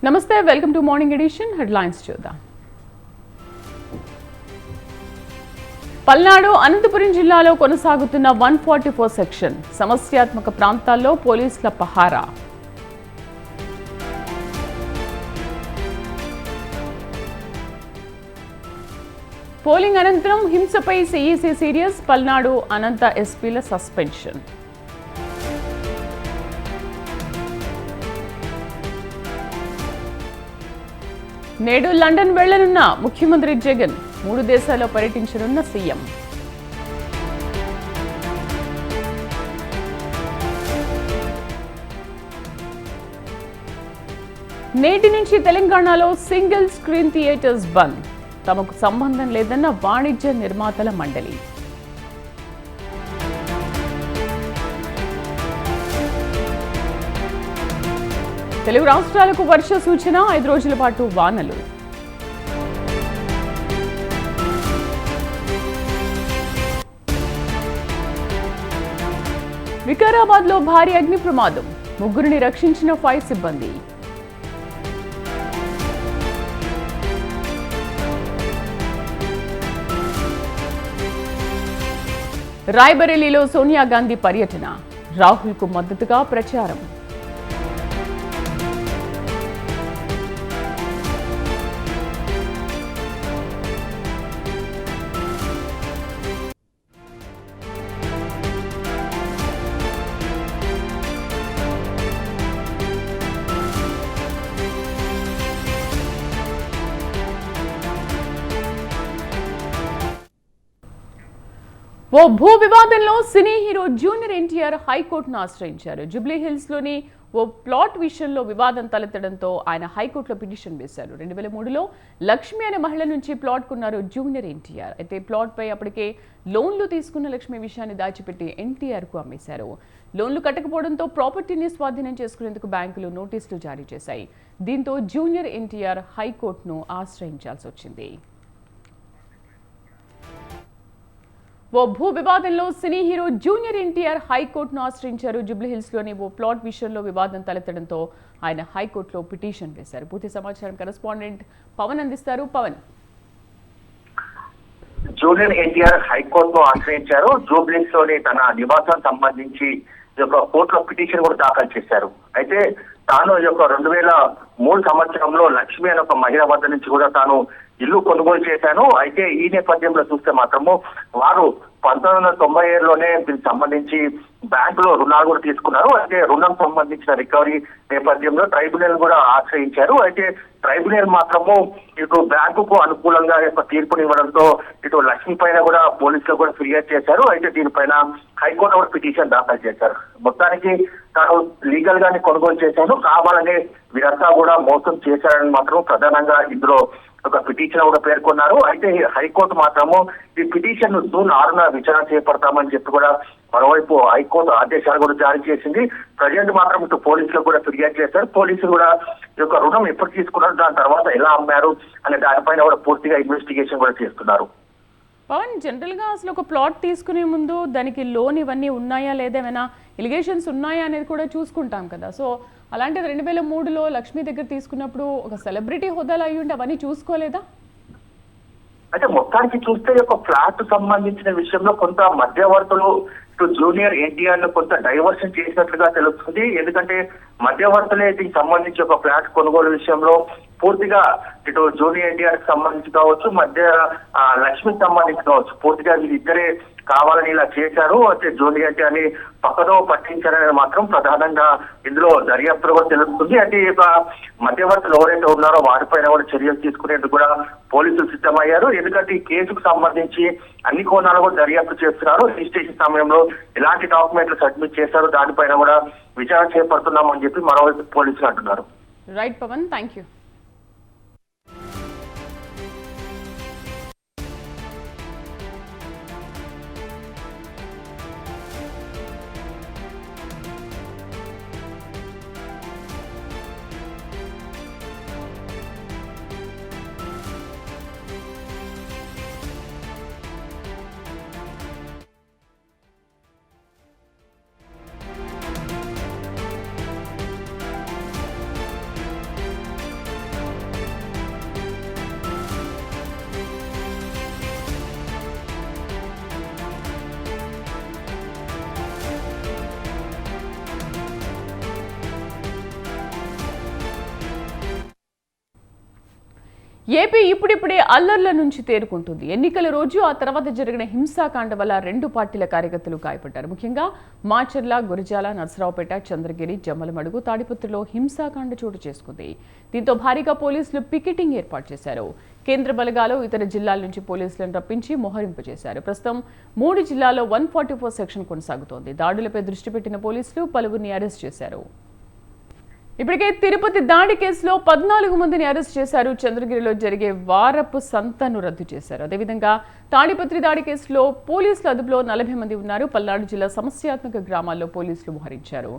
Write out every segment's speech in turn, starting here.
నమస్తే, welcome to morning edition. Headlines చూద్దాం. పల్నాడు అనంతపురం జిల్లాలో కొనసాగుతున్న 144 సెక్షన్. సమస్యాత్మక ప్రాంతాల్లో పోలీసుల పహారా. పోలింగ్ అనంతరం హింసపై సిఈసి సీరియస్. పల్నాడు అనంత ఎస్పీల సస్పెన్షన్. నేడు లండన్ వెళ్లనున్న ముఖ్యమంత్రి జగన్. 3 దేశాల్లో పర్యటించనున్న సీఎం. నేటి నుంచి తెలంగాణలో సింగిల్ స్క్రీన్ థియేటర్స్ బంద్. తమకు సంబంధం లేదన్న వాణిజ్య నిర్మాతల మండలి. తెలుగు రాష్ట్రాలకు వర్ష సూచన. 5 రోజుల పాటు వానలు. వికారాబాద్లో భారీ అగ్ని ప్రమాదం. 3 రక్షించిన ఫైర్ సిబ్బంది. రాయ్బరేలీలో సోనియా గాంధీ పర్యటన. రాహుల్కు మద్దతుగా ప్రచారం. ఓ భూ వివాదంలో సినీ హీరో జూనియర్ ఎన్టీఆర్ హైకోర్టును ఆశ్రయించారు. జూబ్లీ హిల్స్ లోని ఓ ప్లాట్ విషయంలో వివాదం తలెత్తడంతో ఆయన హైకోర్టులో పిటిషన్ వేశారు. 2003లో లక్ష్మి అనే మహిళ నుంచి ప్లాట్ కొన్నారు జూనియర్ ఎన్టీఆర్. అయితే ప్లాట్ పై అప్పటికే లోన్లు తీసుకున్న లక్ష్మి విషయాన్ని దాచిపెట్టి ఎన్టీఆర్ కు అమ్మేశారు. లోన్లు కట్టకపోవడంతో ప్రాపర్టీని స్వాధీనం చేసుకునేందుకు బ్యాంకులు నోటీసులు జారీ చేశాయి. దీంతో జూనియర్ ఎన్టీఆర్ హైకోర్టును ఆశ్రయించాల్సి వచ్చింది. ఓ భూ వివాదంలో సినీ హీరో జూనియర్ ఎన్టీఆర్ హైకోర్టును ఆశ్రయించారు. జూబ్లీహిల్స్ లోని ఓ ప్లాట్ విషయంలో వివాదం తలెత్తడంతో ఆయన హైకోర్టులో పిటిషన్ వేశారు. పూర్తి సమాచారం కరెస్పాండెంట్ పవన్ అందిస్తారు. పవన్. జూనియర్ ఎన్టీఆర్ హైకోర్టును ఆశ్రయించారు. జూబ్లీహిల్స్ లోని తన నివాసం సంబంధించి కోర్టులో పిటిషన్ కూడా దాఖలు చేశారు. అయితే తాను 2003 సంవత్సరంలో లక్ష్మి అనే ఒక మహిళ వద్ద నుంచి కూడా తాను ఇల్లు కొనుగోలు చేశాను. అయితే ఈ నేపథ్యంలో చూస్తే మాత్రము వారు 1997లోనే దీనికి సంబంధించి బ్యాంకులో రుణాలు కూడా తీసుకున్నారు. అయితే రుణం సంబంధించిన రికవరీ నేపథ్యంలో ట్రైబ్యునల్ కూడా ఆశ్రయించారు. అయితే ట్రైబ్యునల్ మాత్రము ఇటు బ్యాంకుకు అనుకూలంగా తీర్పునివ్వడంతో ఇటు లక్ష్మి పైన కూడా పోలీసులు కూడా ఫిర్యాదు చేశారు. అయితే దీనిపైన హైకోర్టు కూడా పిటిషన్ దాఖలు చేశారు. మొత్తానికి తాను లీగల్ గానే కొనుగోలు చేశాను, కావాలనే వీరంతా కూడా మోసం చేశారని మాత్రం ప్రధానంగా ఇందులో ఒక పిటిషన్ కూడా పేర్కొన్నారు. అయితే హైకోర్టు మాత్రము ఈ పిటిషన్ జూన్ 6న విచారణ చేపడతామని చెప్పి కూడా మరోవైపు హైకోర్టు ఆదేశాలు కూడా జారీ చేసింది. ప్రజెంట్ మాత్రం ఇటు పోలీసులకు కూడా ఫిర్యాదు చేశారు. పోలీసులు కూడా ఈ యొక్క రుణం ఎప్పుడు తీసుకున్నారు, దాని తర్వాత ఎలా అమ్మారు అనే దానిపైన కూడా పూర్తిగా ఇన్వెస్టిగేషన్ కూడా చేస్తున్నారు. పవన్, జనరల్ గా అసలు ఒక ప్లాట్ తీసుకునే ముందు దానికి లోన్ ఇవన్నీ ఉన్నాయా లేదా, ఏమైనా ఎలిగేషన్స్ ఉన్నాయా అనేది కూడా చూసుకుంటాం కదా. సో అలాంటిది 2003లో లక్ష్మి దగ్గర తీసుకున్నప్పుడు ఒక సెలబ్రిటీ హోదాలో అయ్యుండి అవన్నీ చూసుకోలేదా? అంటే మొత్తానికి చూస్తే ఒక ఫ్లాట్ సంబంధించిన విషయంలో కొంత మధ్యవర్తులు ఇటు జూనియర్ ఎన్టీఆర్ ను కొంత డైవర్షన్ చేసినట్లుగా తెలుస్తుంది. ఎందుకంటే మధ్యవర్తులే దీనికి సంబంధించి ఒక ఫ్లాట్ కొనుగోలు విషయంలో పూర్తిగా ఇటు జూనియర్ ఎన్టీఆర్ కి సంబంధించి కావచ్చు, మధ్య లక్ష్మికి సంబంధించి కావచ్చు, పూర్తిగా వీళ్ళిద్దరే కావాలని ఇలా చేశారు. అయితే జూనియర్ ఎన్టీఆర్ ని పక్కదో పట్టించారని మాత్రం ప్రధానంగా ఇందులో దర్యాప్తులో కూడా తెలుస్తుంది. అయితే ఇక మధ్యవర్తులు ఎవరైతే ఉన్నారో వారిపైన కూడా చర్యలు తీసుకునేందుకు కూడా పోలీసులు సిద్ధమయ్యారు. ఎందుకంటే ఈ కేసుకు సంబంధించి అన్ని కోణాలు కూడా దర్యాప్తు చేస్తున్నారు. రిజిస్ట్రేషన్ సమయంలో ఎలాంటి డాక్యుమెంట్లు సబ్మిట్ చేశారు దానిపైన కూడా విచారణ చేపడుతున్నామని చెప్పి మరోవైపు పోలీసులు అంటున్నారు. Right Pawan, thank you. AP ఇప్పుడిప్పుడే అల్లర్ల నుంచి తేరుకుంటుంది. ఎన్నికల రోజు ఆ తర్వాత జరిగిన హింసాకాండ వల్ల రెండు పార్టీల కార్యకర్తలు గాయపడ్డారు. ముఖ్యంగా మాచర్ల, గురజాల, నర్సరావుపేట, చంద్రగిరి, జమ్మలమడుగు, తాడిపత్రిలో హింసాకాండ చోటు చేసుకుంది. దీంతో భారీగా పోలీసులు పికెటింగ్ ఏర్పాటు చేశారు. కేంద్ర బలగాలు ఇతర జిల్లాల నుంచి పోలీసులను రప్పించి మోహరింపు చేశారు. ప్రస్తుతం 3 జిల్లాల్లో 144 సెక్షన్ కొనసాగుతోంది. దాడులపై దృష్టి పెట్టిన పోలీసులు పలువురిని అరెస్ట్ చేశారు. ఇప్పటికే తిరుపతి దాడి కేసులో 14 మందిని అరెస్ట్ చేశారు. చంద్రగిరిలో జరిగే వారపు సంతను రద్దు చేశారు. అదేవిధంగా తాడిపత్రి దాడి కేసులో పోలీసుల అదుపులో 40 మంది ఉన్నారు. పల్నాడు జిల్లా సమస్యాత్మక గ్రామాల్లో పోలీసులు మోహరించారు.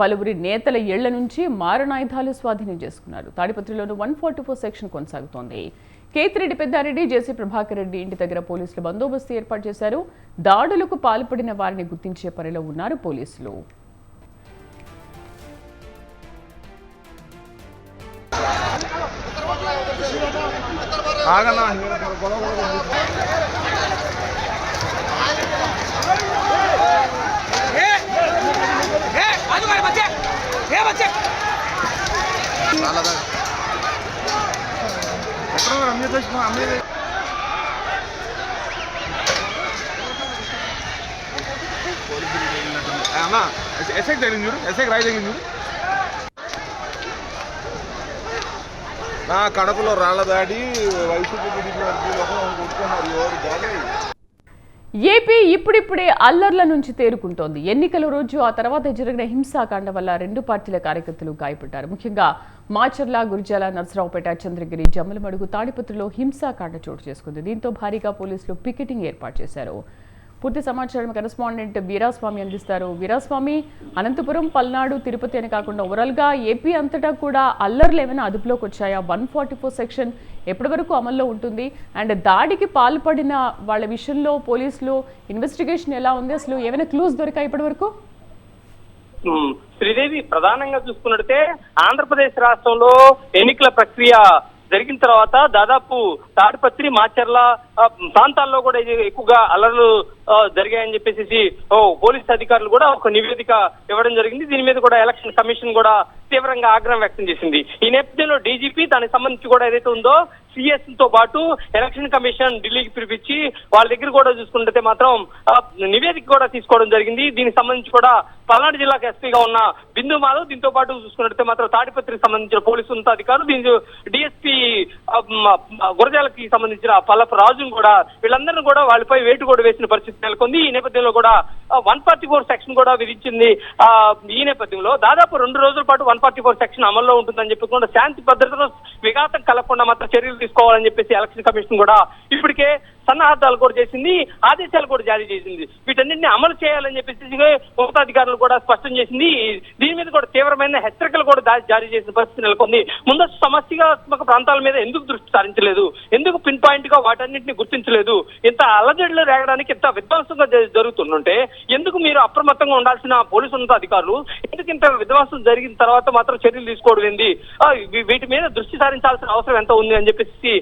పలువురి నేతల ఇళ్ల నుంచి మారణాయుధాలు స్వాధీనం చేసుకున్నారు. తాడిపత్రిలోని 144 సెక్షన్ కొనసాగుతోంది. కేతిరెడ్డి పెద్దారెడ్డి, జేసీ ప్రభాకర్ రెడ్డి ఇంటి దగ్గర పోలీసులు బందోబస్తు ఏర్పాటు చేశారు. దాడులకు పాల్పడిన వారిని గుర్తించే పనిలో ఉన్నారు పోలీసులు. ऐसे राय జరిగింది నా కడపలో రాళ్ల దాడి వైసీపీ ఏపీ ఇప్పుడిప్పుడే అల్లర్ల నుంచి తేరుకుంటోంది. ఎన్నికల రోజు ఆ తర్వాత జరిగిన హింసాకాండ వల్ల రెండు పార్టీల కార్యకర్తలు గాయపడ్డారు. ముఖ్యంగా మాచర్ల, గురజాల, నర్సరావుపేట, చంద్రగిరి, జమ్మలమడుగు, తాడిపత్రిలో హింసాకాండ చోటు చేసుకుంది. దీంతో భారీగా పోలీసులు పికెటింగ్ ఏర్పాటు చేశారు. పూర్తి సమాచారం కరెస్పాండెంట్ వీరాస్వామి అందిస్తారు. వీరాస్వామి, అనంతపురం, పల్నాడు, తిరుపతి అని కాకుండా ఓవరాల్గా ఏపీ అంతటా కూడా అల్లర్లు ఏమైనా అదుపులోకి వచ్చాయా? 144 సెక్షన్ ఎప్పటి వరకు అమల్లో ఉంటుంది? అండ్ దాడికి పాల్పడిన వాళ్ళ విషయంలో పోలీసులు ఇన్వెస్టిగేషన్ ఎలా ఉంది? అసలు ఏమైనా క్లూస్ దొరికాయి ఇప్పటి వరకు? శ్రీదేవి, ప్రధానంగా చూసుకున్నట్టే ఆంధ్రప్రదేశ్ రాష్ట్రంలో ఎన్నికల ప్రక్రియ జరిగిన తర్వాత దాదాపు తాడిపత్రి, మాచర్ల ప్రాంతాల్లో కూడా ఎక్కువగా అల్లర్లు జరిగాయని చెప్పేసి పోలీసు అధికారులు కూడా ఒక నివేదిక ఇవ్వడం జరిగింది. దీని మీద కూడా ఎలక్షన్ కమిషన్ కూడా తీవ్రంగా ఆగ్రహం వ్యక్తం చేసింది. ఈ నేపథ్యంలో డీజీపీ దానికి సంబంధించి కూడా ఏదైతే ఉందో సిఎస్ తో పాటు ఎలక్షన్ కమిషన్ ఢిల్లీకి పిలిపించి వాళ్ళ దగ్గర కూడా చూసుకుంటే మాత్రం నివేదిక కూడా తీసుకోవడం జరిగింది. దీనికి సంబంధించి కూడా పల్నాడు జిల్లాకు ఎస్పీగా ఉన్న బిందు మాధవ్, దీంతో పాటు చూసుకున్నట్టే మాత్రం తాడిపత్రికి సంబంధించిన పోలీసు ఉన్నతాధికారులు, దీని డిఎస్పీ గురజాలకి సంబంధించిన పల్లపు రాజును కూడా వీళ్ళందరినీ కూడా వాళ్ళపై వేటు కూడా వేసిన పరిస్థితి నెలకొంది. ఈ నేపథ్యంలో కూడా 144 సెక్షన్ కూడా విధించింది. ఈ నేపథ్యంలో దాదాపు 2 రోజుల పాటు 144 సెక్షన్ అమల్లో ఉంటుందని చెప్పి కూడా శాంతి భద్రతలో విఘాతం కలగకుండా మాత్రం చర్యలు తీసుకోవాలని చెప్పేసి ఎలక్షన్ కమిషన్ కూడా ఇప్పటికే సన్నాహాలు కూడా చేసింది, ఆదేశాలు కూడా జారీ చేసింది. వీటన్నింటినీ అమలు చేయాలని చెప్పేసి ఉన్నతాధికారులు కూడా స్పష్టం చేసింది. దీని మీద కూడా తీవ్రమైన హెచ్చరికలు కూడా జారీ చేసిన పరిస్థితి నెలకొంది. ముందస్తు సమస్యాత్మక ప్రాంతాల మీద ఎందుకు దృష్టి సారించలేదు? ఎందుకు పిన్ పాయింట్ గా వాటన్నింటినీ గుర్తించలేదు? ఇంత అల్లజడులు రేగడానికి ఇంత విధ్వంసంగా జరుగుతుంటే ఎందుకు మీరు అప్రమత్తంగా ఉండాల్సిన పోలీసు ఉన్నతాధికారులు ఎందుకు ఇంత విధ్వంసం జరిగిన తర్వాత మాత్రం చర్యలు తీసుకోవడం ఏంది? వీటి మీద దృష్టి సారించాల్సిన అవసరం ఎంత ఉంది అని చెప్పేసి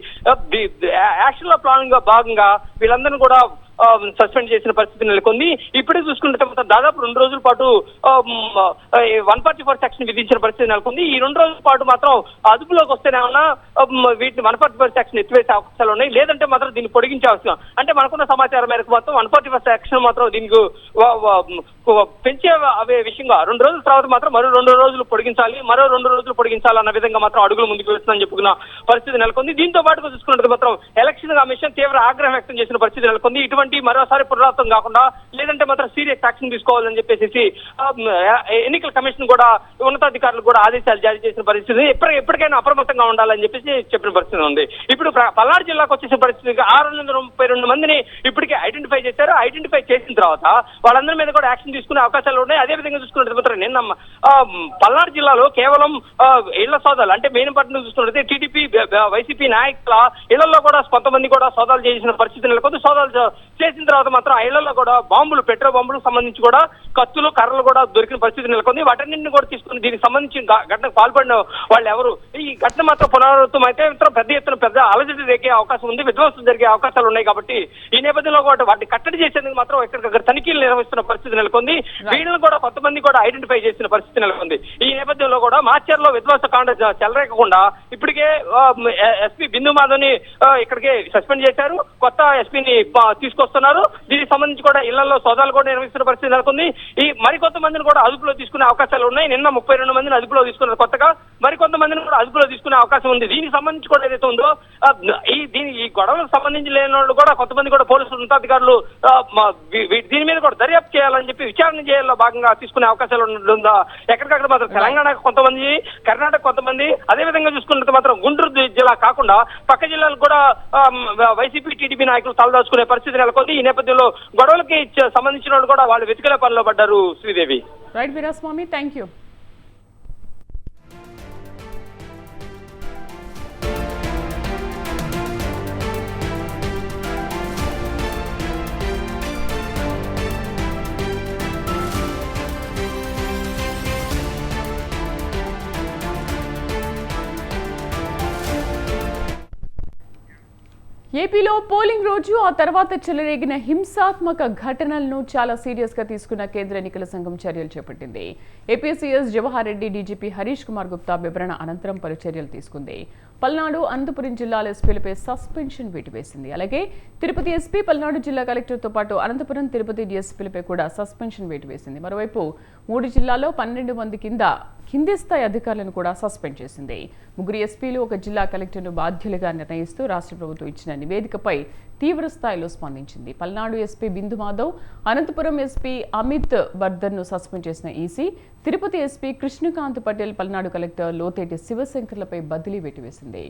యాక్షన్ లో ప్లాన్ గా భాగంగా వీళ్ళందరినీ కూడా సస్పెండ్ చేసిన పరిస్థితి నెలకొంది. ఇప్పుడే చూసుకుంటే దాదాపు 2 రోజుల పాటు 144 సెక్షన్ విధించిన పరిస్థితి నెలకొంది. ఈ 2 రోజుల పాటు మాత్రం అదుపులోకి వస్తేనేమన్నా వీటిని 144 సెక్షన్ ఎత్తివేసే అవకాశాలు ఉన్నాయి, లేదంటే మాత్రం దీన్ని పొడిగించే అవసరం. అంటే మనకున్న సమాచారం మేరకు మాత్రం 144 సెక్షన్ మాత్రం దీనికి పెంచే అవే విషయంగా 2 రోజుల తర్వాత మాత్రం మరో 2 రోజులు పొడిగించాలి, మరో 2 రోజులు పొడిగించాలి అన్న విధంగా మాత్రం అడుగులు ముందుకు వేస్తుందని చెప్పుకున్న పరిస్థితి నెలకొంది. దీంతో పాటుగా చూసుకున్నట్టు మాత్రం ఎలక్షన్ కమిషన్ తీవ్ర ఆగ్రహం వ్యక్తం చేసిన పరిస్థితి నెలకొంది. ఇటువంటి మరోసారి పునరావృతం కాకుండా లేదంటే మాత్రం సీరియస్ యాక్షన్ తీసుకోవాలని చెప్పేసి ఎన్నికల కమిషన్ కూడా ఉన్నతాధికారులు కూడా ఆదేశాలు జారీ చేసిన పరిస్థితి. ఎప్పటికైనా అప్రమత్తంగా ఉండాలని చెప్పేసి చెప్పిన పరిస్థితి ఉంది. ఇప్పుడు పల్నాడు జిల్లాకు వచ్చేసిన పరిస్థితి 632 మందిని ఇప్పటికే ఐడెంటిఫై చేశారు. ఐడెంటిఫై చేసిన తర్వాత వాళ్ళందరి మీద కూడా యాక్షన్ తీసుకునే అవకాశాలు ఉన్నాయి. అదే విధంగా చూసుకున్నట్టు మాత్రం నిన్న పల్నాడు జిల్లాలో కేవలం ఇళ్ల సోదాలు అంటే మెయిన్పట్నం చూసుకున్నట్లయితే టీడీపీ, వైసీపీ నాయకుల ఇళ్లలో కూడా కొంతమంది కూడా సోదాలు చేసిన పరిస్థితి నెలకొంది. సోదాలు చేసిన తర్వాత మాత్రం ఆ ఇళ్లలో కూడా బాంబులు, పెట్రోల్ బాంబులకు సంబంధించి కూడా కత్తులు, కర్రలు కూడా దొరికిన పరిస్థితి నెలకొంది. వాటన్నింటిని కూడా తీసుకుని దీనికి సంబంధించి ఘటనకు పాల్పడిన వాళ్ళు ఎవరు, ఈ ఘటన మాత్రం పునరావృతం అయితే పెద్ద ఎత్తున పెద్ద అలజడి రేగే అవకాశం ఉంది, విధ్వంసం జరిగే అవకాశాలు ఉన్నాయి. కాబట్టి ఈ నేపథ్యంలో కూడా వాటిని కట్టడి చేసేందుకు మాత్రం ఎక్కడికక్కడ తనిఖీలు నిర్వహిస్తున్న పరిస్థితి నెలకొంది. వీళ్ళని కూడా కొంతమంది కూడా ఐడెంటిఫై చేసిన పరిస్థితి నెలకొంది. ఈ నేపథ్యంలో కూడా మాచర్లో విధ్వంసకాండ చెలరేకకుండా ఇప్పటికే ఎస్పీ బిందు మాధవ్ని ఇక్కడికి సస్పెండ్ చేశారు, కొత్త ఎస్పీని తీసుకొస్తున్నారు. దీనికి సంబంధించి కూడా ఇళ్లలో సోదాలు కూడా నిర్వహిస్తున్న పరిస్థితి నెలకొంది. ఈ మరికొంతమందిని కూడా అదుపులో తీసుకునే అవకాశాలు ఉన్నాయి. నిన్న 32 మందిని అదుపులో తీసుకున్నారు కొత్తగా, మరికొంతమందిని కూడా అదుపులో తీసుకునే అవకాశం ఉంది. దీనికి సంబంధించి కూడా ఏదైతే ఉందో ఈ గొడవలకు సంబంధించి లేని వాళ్ళు కూడా కొంతమంది కూడా పోలీసు ఉన్నతాధికారులు దీని మీద కూడా దర్యాప్తు చేయాలని చెప్పి విచారణ చేయాలో భాగంగా తీసుకునే అవకాశాలు ఉందా. ఎక్కడికక్కడ మాత్రం తెలంగాణకు కొంతమంది, కర్ణాటక కొంతమంది, అదేవిధంగా చూసుకున్నట్టు మాత్రం గుంటూరు జిల్లా కాకుండా పక్క జిల్లాలకు కూడా వైసీపీ, టీడీపీ నాయకులు తలదాచుకునే పరిస్థితి నెలకొంది. ఈ నేపథ్యంలో గొడవలకి సంబంధించిన వాళ్ళు కూడా వాళ్ళు వెతికే పనిలో పడ్డారు. Sridevi. Right Veeraswamy, thank you. ఏపీలో పోలింగ్ రోజు ఆ తర్వాత చెలరేగిన హింసాత్మక ఘటనలను చాలా సీరియస్ గా తీసుకున్న కేంద్ర ఎన్నికల సంఘం చర్యలు చేపట్టింది. AP CS Jawahar Reddy, DGP Harish Kumar Gupta వివరణ అనంతరం పలు చర్యలు తీసుకుంది. పల్నాడు, అనంతపురం జిల్లాల ఎస్పీలపై సస్పెన్షన్ వేటు వేసింది. అలాగే తిరుపతి ఎస్పీ, పల్నాడు జిల్లా కలెక్టర్తో పాటు అనంతపురం, తిరుపతి డీఎస్పీలపై కూడా సస్పెన్షన్ వేటు వేసింది. మరోవైపు 3 జిల్లాల్లో 12 మంది కింది స్థాయి అధికారులను కూడా సస్పెండ్ చేసింది. 3 ఎస్పీలు, 1 జిల్లా కలెక్టర్ను బాధ్యులుగా నిర్ణయిస్తూ రాష్ట్ర ప్రభుత్వం ఇచ్చిన నివేదికపై తీవ్ర స్థాయిలో స్పందించింది. పల్నాడు ఎస్పీ బిందు మాధవ్, అనంతపురం ఎస్పీ అమిత్ బర్ధన్ను సస్పెండ్ చేసిన EC, Tirupati SP Krishnakanth Patel, Palnadu collector Lotheti శివశంకర్లపై బదిలీ వేటు వేసింది.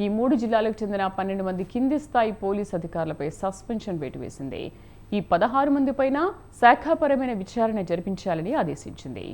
ఈ 3 జిల్లాలకు చెందిన 12 మంది కింది స్థాయి పోలీస్ అధికారులపై సస్పెన్షన్ వేటు వేసింది. ఈ 16 మంది పైన శాఖాపరమైన విచారణ జరిపించాలని ఆదేశించింది.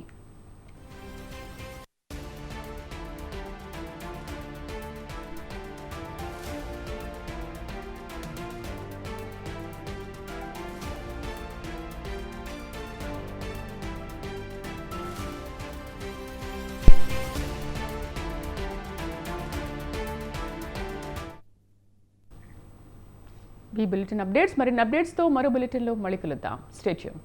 ఈ బులెటిన్ అప్డేట్స్, మరిన్ని అప్డేట్స్తో మరో బులెటిన్లో మళ్ళీ కలుద్దాం. Stay tune.